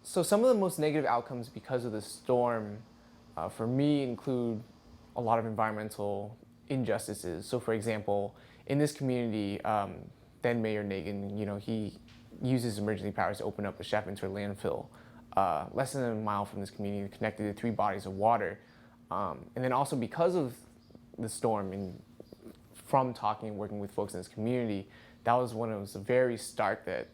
So some of the most negative outcomes because of the storm, for me, include a lot of environmental injustices. So, for example, in this community, then Mayor Nagin, he uses emergency powers to open up a chef into a landfill less than a mile from this community, connected to 3 bodies of water. And then also because of the storm and from talking and working with folks in this community, that was when it was very stark that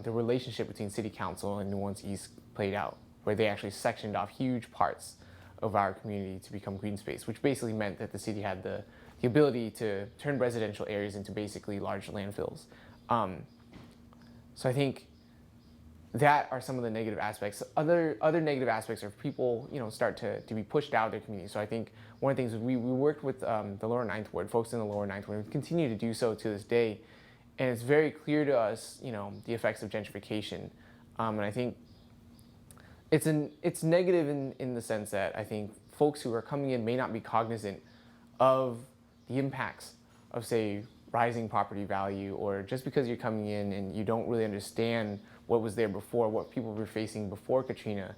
the relationship between City Council and New Orleans East played out, where they actually sectioned off huge parts of our community to become green space, which basically meant that the city had the ability to turn residential areas into basically large landfills. So I think that are some of the negative aspects. Other negative aspects are people, start to be pushed out of their community. So I think one of the things we worked with the lower Ninth Ward, folks in the lower Ninth Ward, we continue to do so to this day, and it's very clear to us, the effects of gentrification, and I think it's negative in the sense that I think folks who are coming in may not be cognizant of the impacts of, say, rising property value, or just because you're coming in and you don't really understand what was there before, what people were facing before Katrina,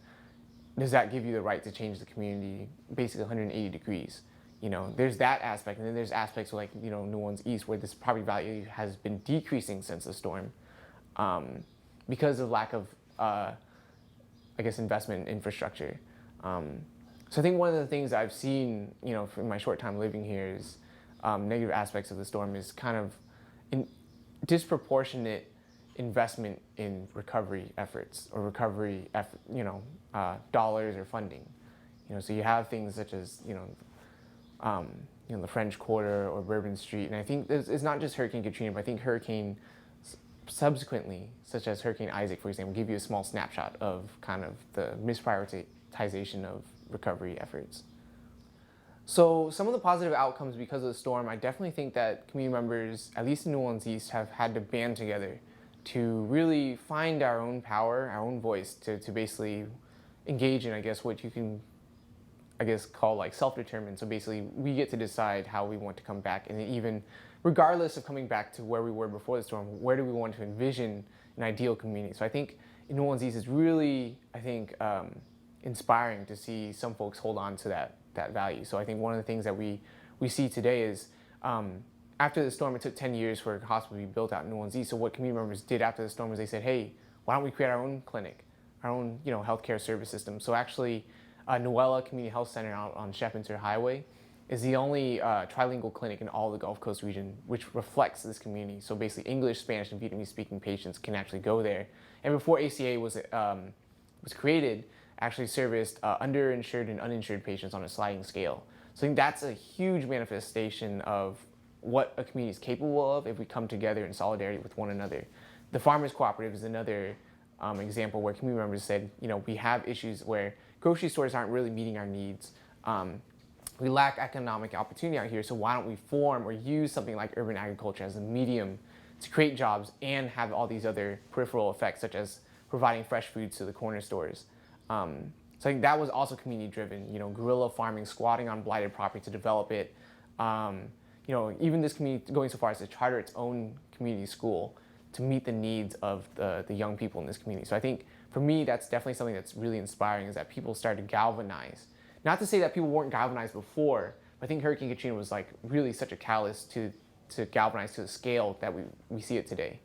does that give you the right to change the community basically 180 degrees? There's that aspect, and then there's aspects like, New Orleans East, where this property value has been decreasing since the storm because of lack of, investment in infrastructure. So I think one of the things I've seen, from my short time living here is negative aspects of the storm is kind of disproportionate investment in recovery efforts or recovery dollars or funding. So you have things such as the French Quarter or Bourbon Street, and I think it's not just Hurricane Katrina, but I think hurricane subsequently, such as Hurricane Isaac, for example, give you a small snapshot of kind of the misprioritization of recovery efforts. So some of the positive outcomes because of the storm, I definitely think that community members, at least in New Orleans East, have had to band together to really find our own power, our own voice, to basically engage in, what you can, call like self-determined. So basically, we get to decide how we want to come back, and even regardless of coming back to where we were before the storm, where do we want to envision an ideal community? So I think in New Orleans East is really, inspiring to see some folks hold on to that value. So I think one of the things that we see today is after the storm, it took 10 years for a hospital to be built out in New Orleans East. So what community members did after the storm was they said, hey, why don't we create our own clinic, our own healthcare service system? So actually, Noella Community Health Center out on Shepinter Highway is the only trilingual clinic in all the Gulf Coast region, which reflects this community. So basically, English, Spanish, and Vietnamese-speaking patients can actually go there. And before ACA was created, actually serviced underinsured and uninsured patients on a sliding scale. So I think that's a huge manifestation of what a community is capable of if we come together in solidarity with one another. The Farmers Cooperative is another example where community members said, we have issues where grocery stores aren't really meeting our needs. We lack economic opportunity out here, so why don't we form or use something like urban agriculture as a medium to create jobs and have all these other peripheral effects, such as providing fresh foods to the corner stores. So I think that was also community driven, guerrilla farming, squatting on blighted property to develop it. Even this community going so far as to charter its own community school to meet the needs of the young people in this community. So I think for me, that's definitely something that's really inspiring, is that people started to galvanize. Not to say that people weren't galvanized before, but I think Hurricane Katrina was like really such a catalyst to galvanize to the scale that we see it today.